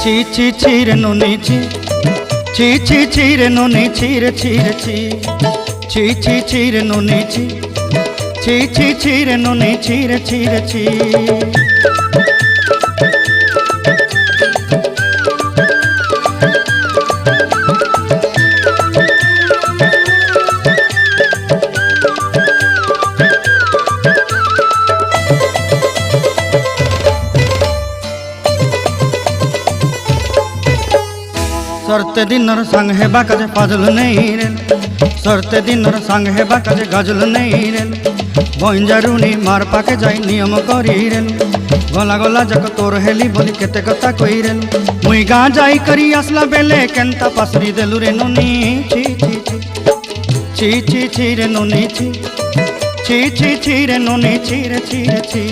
ছি ছি ছি রে নুনি ছি, ছি ছি ছি রে নুনি ছি রে ছি রে ছি, ছি ছি ছি রে নুনি ছি, ছি ছি ছি রে নুনি ছি রে ছি রে ছি। सरते दिनर संग हेबा काजे फाजल नहीं रेल, सरते दिनर संग हेबा काजे गाजल नहीं रेल, बंजारुनी मार पाके जाई नियम करी रेल, गला गला जक तोर हेली बोली केते कथा कई रेल, मुई गाँ जाई करी आसला बेले केंता पासरी देलु रे नुनी ची ची ची ची ची ची रे नुनी ची, ची ची ची रे नुनी ची रे ची रे ची।